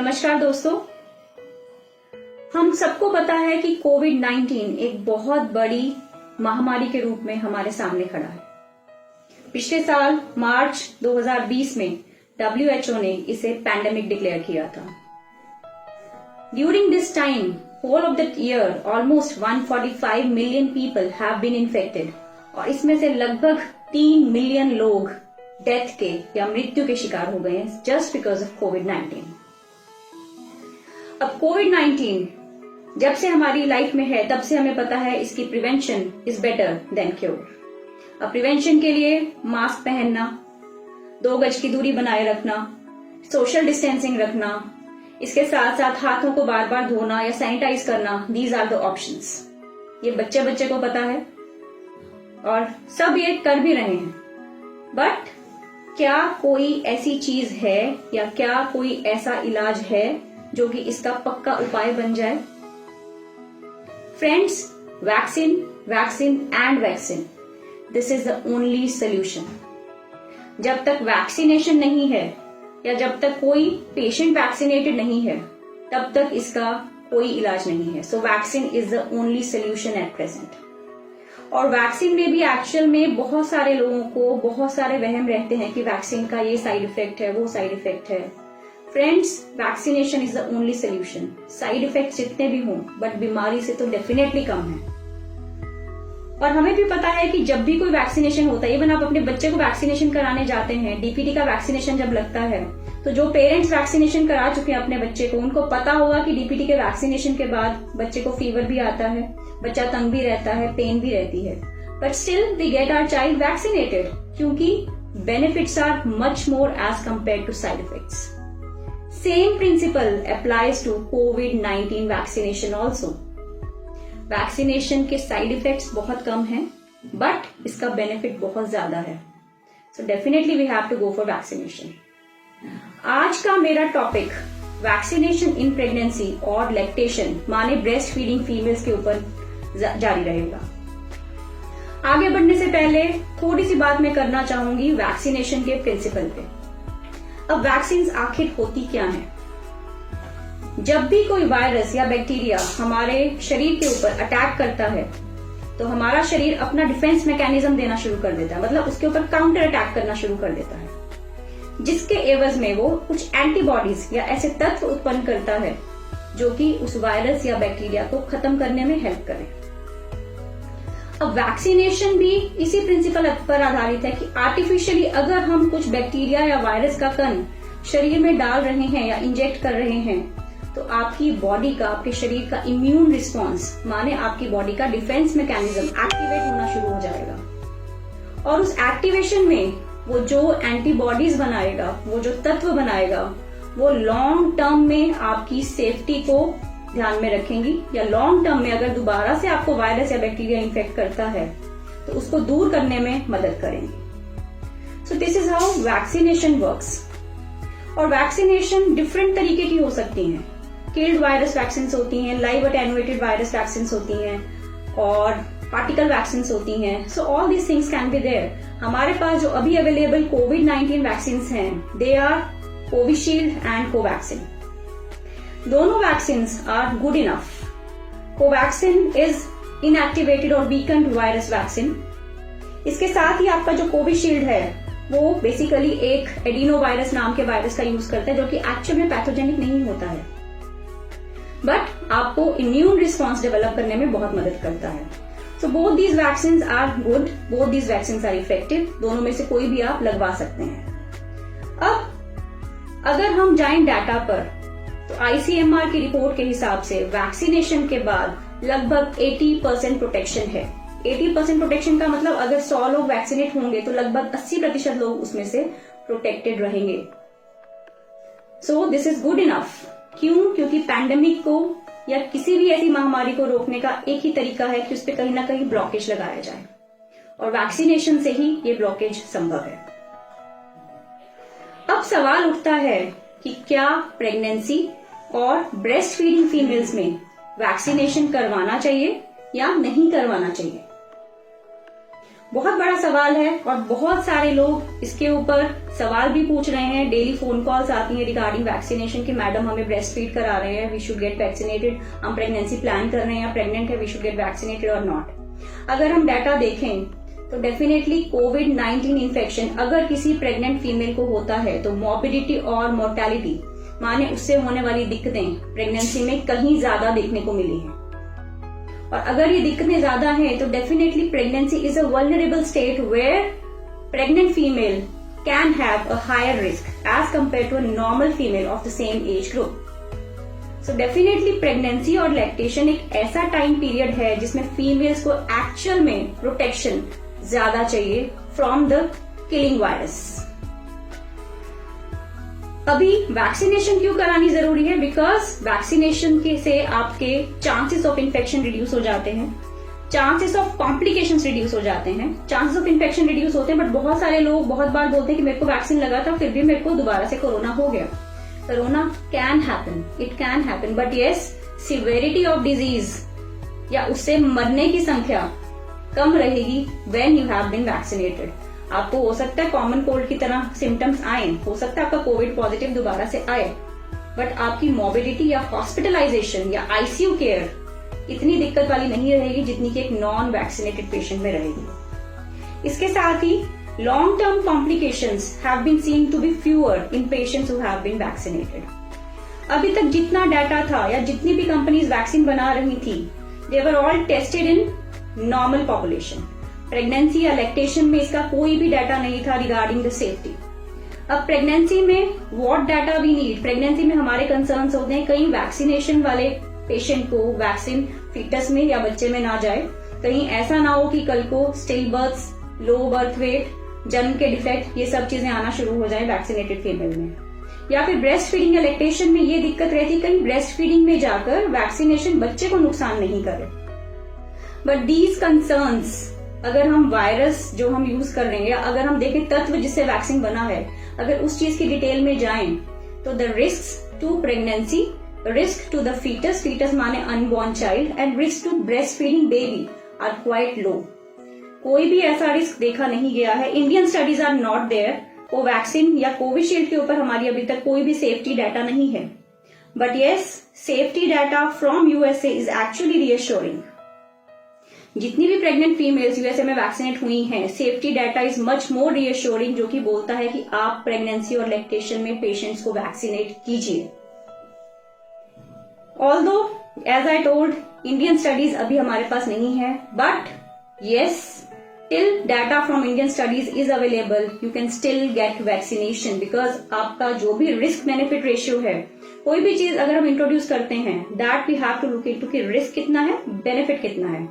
नमस्कार दोस्तों, हम सबको पता है कि कोविड-19 एक बहुत बड़ी महामारी के रूप में हमारे सामने खड़ा है। पिछले साल मार्च 2020 में WHO ने इसे पैंडेमिक डिक्लेयर किया था। During this time, whole of the year almost 145 million people have been infected और इसमें से लगभग 3 मिलियन लोग डेथ के या मृत्यु के शिकार हो गए हैं जस्ट बिकॉज ऑफ कोविड-19। अब कोविड-19 जब से हमारी लाइफ में है तब से हमें पता है इसकी prevention is better than cure. अब प्रिवेंशन के लिए मास्क पहनना, 2 गज की दूरी बनाए रखना, सोशल डिस्टेंसिंग रखना, इसके साथ साथ हाथों को बार बार धोना या सैनिटाइज करना, दीज आर द ऑप्शंस। ये बच्चे बच्चे को पता है और सब ये कर भी रहे हैं। बट क्या कोई ऐसी चीज है या क्या कोई ऐसा इलाज है जो कि इसका पक्का उपाय बन जाए? Friends, vaccine, vaccine and vaccine, this is the only solution. जब तक वैक्सीनेशन नहीं है या जब तक कोई पेशेंट वैक्सीनेटेड नहीं है तब तक इसका कोई इलाज नहीं है। So vaccine is the only solution at present. और वैक्सीन में भी एक्चुअल में बहुत सारे लोगों को बहुत सारे वहम रहते हैं कि वैक्सीन का ये साइड इफेक्ट है, वो साइड इफेक्ट है। Friends, vaccination is the only solution. Side effect जितने भी हों बट बीमारी से तो डेफिनेटली कम है। और हमें भी पता है कि जब भी कोई वैक्सीनेशन होता है, इवन आप अपने बच्चे को वैक्सीनेशन कराने जाते हैं, डीपीटी का वैक्सीनेशन जब लगता है तो जो पेरेंट्स वैक्सीनेशन करा चुके हैं अपने बच्चे को, उनको पता होगा कि डीपीटी के वैक्सीनेशन के बाद बच्चे को फीवर भी आता है, बच्चा तंग भी रहता है, पेन भी रहती है, but still we get our child vaccinated क्योंकि benefits are much more as compare to side effects. Same principle applies to COVID-19 vaccination also. Vaccination के साइड इफेक्ट्स बहुत कम हैं, बट इसका बेनिफिट बहुत ज्यादा है। So definitely we have to go for vaccination. आज का मेरा टॉपिक वैक्सीनेशन इन प्रेगनेंसी और लैक्टेशन माने ब्रेस्ट फीडिंग फीमेल्स के ऊपर जारी रहेगा। आगे बढ़ने से पहले थोड़ी सी बात मैं करना चाहूंगी वैक्सीनेशन के प्रिंसिपल पे। अब वैक्सीन आखिर होती क्या है? जब भी कोई वायरस या बैक्टीरिया हमारे शरीर के ऊपर अटैक करता है तो हमारा शरीर अपना डिफेंस मैकेनिज्म देना शुरू कर देता है, मतलब उसके ऊपर काउंटर अटैक करना शुरू कर देता है, जिसके एवज में वो कुछ एंटीबॉडीज या ऐसे तत्व उत्पन्न करता है जो कि उस वायरस या बैक्टीरिया को खत्म करने में हेल्प करे। अब वैक्सीनेशन भी इसी प्रिंसिपल पर आधारित है कि आर्टिफिशियली अगर हम कुछ बैक्टीरिया या वायरस का कण शरीर में डाल रहे हैं या इंजेक्ट कर रहे हैं तो आपकी बॉडी का, आपके शरीर का इम्यून रिस्पॉन्स माने आपकी बॉडी का डिफेंस मैकेनिज्म एक्टिवेट होना शुरू हो जाएगा। और उस एक्टिवेशन में वो जो एंटीबॉडीज बनाएगा, वो जो तत्व बनाएगा, वो लॉन्ग टर्म में आपकी सेफ्टी को ध्यान में रखेंगी या लॉन्ग टर्म में अगर दोबारा से आपको वायरस या बैक्टीरिया इन्फेक्ट करता है तो उसको दूर करने में मदद करेंगे। So this is how vaccination works. और वैक्सीनेशन डिफरेंट तरीके की हो सकती हैं। किल्ड वायरस वैक्सीन होती हैं, लाइव अटेनुएटेड वायरस वैक्सीन होती हैं और पार्टिकल वैक्सीन होती हैं। So all these things can be there. हमारे पास जो अभी अवेलेबल कोविड-19 वैक्सीन हैं, they are Covishield and Covaxin. दोनों vaccine are good enough. Covaxin is inactivated और वीकेंड वायरस वैक्सीन। इसके साथ ही आपका जो कोविशील्ड है वो बेसिकली एक एडिनो वायरस नाम के वायरस का यूज करता है जो कि एक्चुअल में पैथोजेनिक नहीं होता है, बट आपको इम्यून रिस्पॉन्स डेवलप करने में बहुत मदद करता है। So both these vaccine are good, both these vaccine are effective. दोनों में से कोई भी आप लगवा सकते हैं। अब अगर हम जाएं डाटा पर तो ICMR की रिपोर्ट के हिसाब से वैक्सीनेशन के बाद लगभग 80% प्रोटेक्शन है। 80% प्रोटेक्शन का मतलब अगर 100 लोग वैक्सीनेट होंगे तो लगभग 80% लोग उसमें से प्रोटेक्टेड रहेंगे। So this is good enough. क्यों? क्योंकि पैंडेमिक को या किसी भी ऐसी महामारी को रोकने का एक ही तरीका है कि उस पर कहीं ना कहीं ब्लॉकेज लगाया जाए और वैक्सीनेशन से ही ये ब्लॉकेज संभव है। अब सवाल उठता है कि क्या प्रेगनेंसी और ब्रेस्ट फीडिंग फीमेल्स में वैक्सीनेशन करवाना चाहिए या नहीं करवाना चाहिए। बहुत बड़ा सवाल है और बहुत सारे लोग इसके ऊपर सवाल भी पूछ रहे हैं। डेली फोन कॉल्स आती हैं रिगार्डिंग वैक्सीनेशन कि मैडम हमें ब्रेस्ट फीड करा रहे हैं, वी शुड गेट वैक्सीनेटेड, हम प्रेगनेंसी प्लान कर रहे हैं या प्रेग्नेंट है, वी शुड गेट वैक्सीनेटेड और नॉट। अगर हम डाटा देखें तो डेफिनेटली कोविड-19 इन्फेक्शन अगर किसी प्रेग्नेंट फीमेल को होता है तो मॉर्बिडिटी और मोर्टेलिटी माने उससे होने वाली दिक्कतें प्रेगनेंसी में कहीं ज्यादा देखने को मिली है। और अगर ये दिक्कतें ज्यादा हैं तो definitely pregnancy is a vulnerable state where pregnant female can have a higher risk as compare to a normal female of the same age group. So definitely pregnancy और लैक्टेशन एक ऐसा टाइम पीरियड है जिसमें females को actual में protection ज्यादा चाहिए from the killing virus. अभी वैक्सीनेशन क्यों करानी जरूरी है? बिकॉज वैक्सीनेशन के से आपके चांसेस ऑफ इन्फेक्शन रिड्यूस हो जाते हैं, चांसेस ऑफ कॉम्प्लिकेशंस रिड्यूस हो जाते हैं, चांसेस ऑफ इन्फेक्शन रिड्यूस होते हैं। बट बहुत सारे लोग बहुत बार बोलते हैं कि मेरे को वैक्सीन लगा था फिर भी मेरे को दोबारा से कोरोना हो गया। Corona can happen, it can happen, but yes severity of disease या उससे मरने की संख्या कम रहेगी when you have been vaccinated. आपको हो सकता है कॉमन कोल्ड की तरह सिम्टम्स आए, हो सकता है आपका कोविड पॉजिटिव दोबारा से आए, बट आपकी मोबिलिटी या हॉस्पिटलाइजेशन या आईसीयू केयर इतनी दिक्कत वाली नहीं रहेगी जितनी कि एक नॉन वैक्सीनेटेड पेशेंट में रहेगी। इसके साथ ही long term complications have been seen to be fewer in patients who have been vaccinated. अभी तक जितना डाटा था या जितनी भी कंपनीज वैक्सीन बना रही थी, they were all tested in normal population. Pregnancy या लैक्टेशन में इसका कोई भी डाटा नहीं था रिगार्डिंग द सेफ्टी। अब प्रेगनेंसी में what data we need, pregnancy में हमारे कंसर्न्स होते हैं कहीं वैक्सीनेशन वाले पेशेंट को वैक्सीन फीटस में या बच्चे में ना जाए, कहीं ऐसा ना हो कि कल को still births, low birth weight, जन्म के डिफेक्ट, ये सब चीजें आना शुरू हो जाए वैक्सीनेटेड फीमेल में। या फिर ब्रेस्ट फीडिंग या लैक्टेशन में ये दिक्कत रहती कहीं ब्रेस्ट फीडिंग में जाकर वैक्सीनेशन बच्चे को नुकसान नहीं करे। बट दीज कंसर्न्स अगर हम वायरस जो हम यूज कर रहे हैं, अगर हम देखें तत्व जिससे वैक्सीन बना है, अगर उस चीज की डिटेल में जाएं तो the risk to pregnancy, risk to the foetus, foetus माने unborn child, and risk to breast feeding baby are quite low. कोई भी ऐसा रिस्क देखा नहीं गया है। Indian studies are not there. Covaxin या कोविशील्ड के ऊपर हमारी अभी तक कोई भी सेफ्टी डाटा नहीं है, but yes safety data from USA is actually reassuring. जितनी भी प्रेग्नेंट फीमेल्स यूएसए में वैक्सीनेट हुई हैं, safety data is much more reassuring, जो कि बोलता है कि आप प्रेगनेंसी और लैक्टेशन में पेशेंट्स को वैक्सीनेट कीजिए। Although as I told Indian studies अभी हमारे पास नहीं है, but yes till data from Indian studies is available you can still get vaccination, because आपका जो भी रिस्क बेनिफिट रेशियो है, कोई भी चीज अगर हम इंट्रोड्यूस करते हैं that we have to look into कि रिस्क कितना है, बेनिफिट कितना है।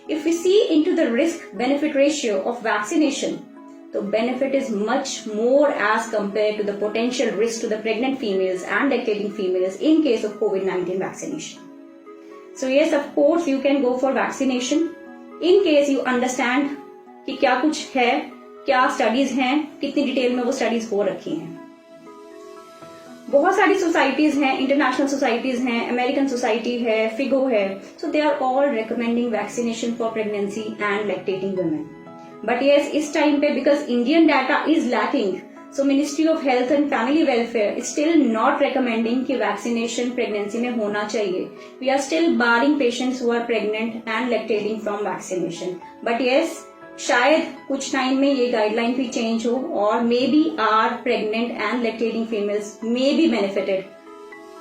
If we see into the risk-benefit ratio of vaccination, the benefit is much more as compared to the potential risk to the pregnant females and lactating females in case of COVID-19 vaccination. So yes, of course, you can go for vaccination in case you understand कि क्या कुछ है, क्या studies हैं, कितनी detail में वो studies हो रखी हैं। बहुत सारी सोसाइटीज हैं, इंटरनेशनल सोसाइटीज हैं, अमेरिकन सोसाइटी है, फिगो है, so they are all recommending vaccination for pregnancy and lactating women. But yes इस टाइम पे because Indian data is lacking, so ministry of health and family welfare is still not recommending कि vaccination pregnancy में होना चाहिए। We are still barring patients who are pregnant and lactating from vaccination. But yes शायद कुछ time में ये guideline भी change हो और may be are pregnant and lactating females may be benefited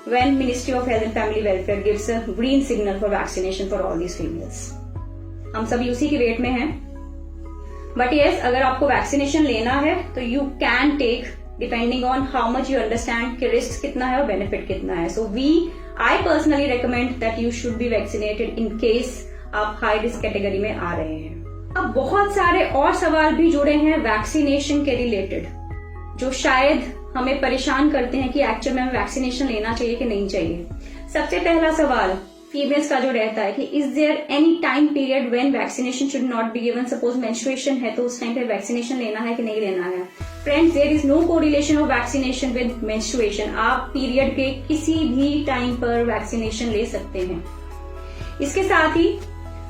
when ministry of health and family welfare gives a green signal for vaccination for all these females. हम सभी उसी की वेट में हैं। बट यस अगर आपको वैक्सीनेशन लेना है तो you can take depending on how much you understand कि रिस्क कितना है और बेनिफिट कितना है। So I personally recommend that you should be vaccinated in case आप हाई रिस्क कैटेगरी में आ रहे हैं। अब बहुत सारे और सवाल भी जुड़े हैं वैक्सीनेशन के रिलेटेड, जो शायद हमें परेशान करते हैं कि एक्चुअल में हमें वैक्सीनेशन लेना चाहिए कि नहीं चाहिए। सबसे पहला सवाल फीमेल्स का जो रहता है कि is there any time period when vaccination should not be given. Suppose menstruation है तो उस टाइम पे वैक्सीनेशन लेना है कि नहीं लेना है। Friends, there is no correlation of vaccination with menstruation. आप पीरियड के किसी भी टाइम पर वैक्सीनेशन ले सकते हैं। इसके साथ ही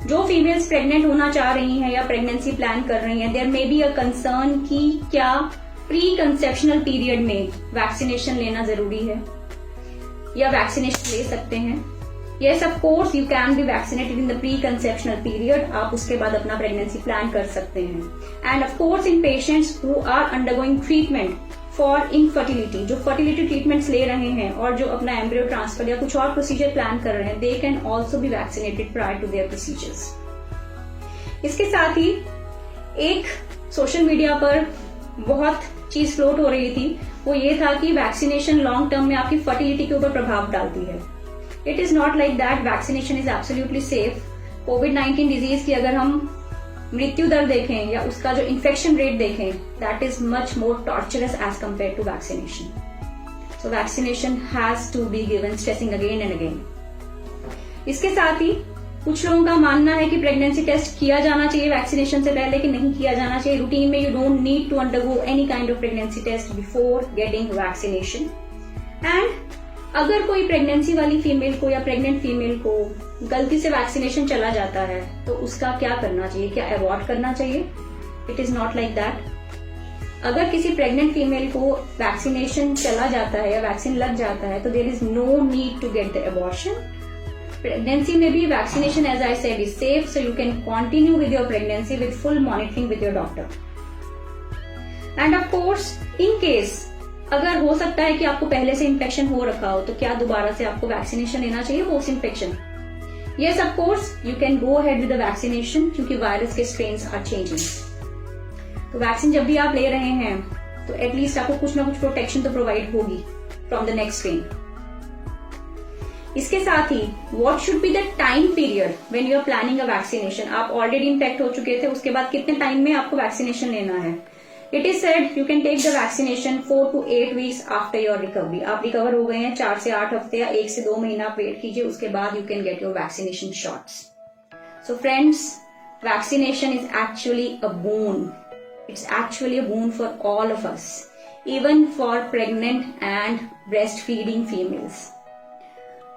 जो फीमेल्स प्रेग्नेंट होना चाह रही हैं या प्रेगनेंसी प्लान कर रही हैं, there may be a concern कि क्या प्री कंसेप्शनल पीरियड में वैक्सीनेशन लेना जरूरी है या वैक्सीनेशन ले सकते हैं। Yes, of course, you can be vaccinated in the pre-conceptional period. आप उसके बाद अपना प्रेगनेंसी प्लान कर सकते हैं। And of course, in patients who are undergoing treatment for infertility, जो fertility treatments ले रहे हैं और जो अपना embryo transfer या कुछ और procedure प्लान कर रहे हैं, they can also be vaccinated prior to their procedures. इसके साथ ही एक सोशल मीडिया पर बहुत चीज फ्लोट हो रही थी, वो ये था कि वैक्सीनेशन लॉन्ग टर्म में आपकी फर्टिलिटी के ऊपर प्रभाव डालती है। It is not like that. Vaccination is absolutely safe. कोविड-19 डिजीज की अगर हम मृत्यु दर देखें या उसका जो इन्फेक्शन रेट देखें, that is much more torturous as compare to vaccination. So vaccination has to be given, stressing again and again. इसके साथ ही कुछ लोगों का मानना है कि प्रेगनेंसी टेस्ट किया जाना चाहिए वैक्सीनेशन से पहले कि नहीं किया जाना चाहिए। रूटीन में you don't need to undergo any kind of pregnancy test before getting vaccination. And अगर कोई प्रेगनेंसी वाली फीमेल को या प्रेग्नेंट फीमेल को गलती से वैक्सीनेशन चला जाता है तो उसका क्या करना चाहिए? क्या अवॉइड करना चाहिए? It is not like that. अगर किसी प्रेग्नेंट फीमेल को वैक्सीनेशन चला जाता है या वैक्सीन लग जाता है तो there is no need to get the abortion. Pregnancy में भी vaccination, as I said, is safe, so you can continue with your pregnancy with full monitoring with your doctor. And of course, in case अगर हो सकता है कि आपको पहले से इन्फेक्शन हो रखा हो तो क्या दोबारा से आपको वैक्सीनेशन लेना चाहिए post infection? Yes, of course you can go ahead with the vaccination, क्योंकि वायरस के स्ट्रेन्स आर चेंजिंग। तो वैक्सीन जब भी आप ले रहे हैं तो एटलीस्ट आपको कुछ ना कुछ प्रोटेक्शन तो प्रोवाइड होगी फ्रॉम द नेक्स्ट स्ट्रेन। इसके साथ ही what should be the time period when you are planning a vaccination? आप ऑलरेडी इन्फेक्ट हो चुके थे, उसके बाद कितने टाइम में आपको वैक्सीनेशन लेना है? It is said you can take the vaccination 4 to 8 weeks after your recovery. आप रिकवर हो गए हैं 4 से 8 हफ्ते या 1 से 2 महीना आप वेट कीजिए, उसके बाद you can get your vaccination shots. So friends, vaccination is actually a boon. It's actually a boon for all of us, even for pregnant and breastfeeding females.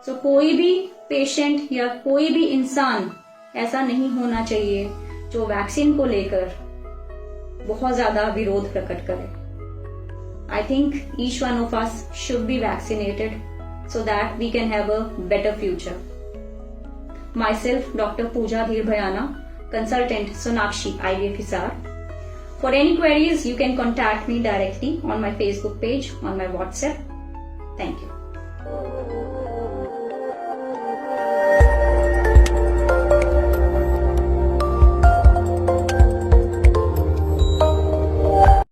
So कोई भी पेशेंट या कोई भी इंसान ऐसा नहीं होना चाहिए जो वैक्सीन को लेकर बहुत ज्यादा विरोध प्रकट करे। I think each one of us should be vaccinated so that we can have a better future. Myself doctor Pooja Dhir Bhayana, consultant Sonakshi IVF Hisar. For any queries, you can contact me directly on my Facebook page, on my WhatsApp. Thank you.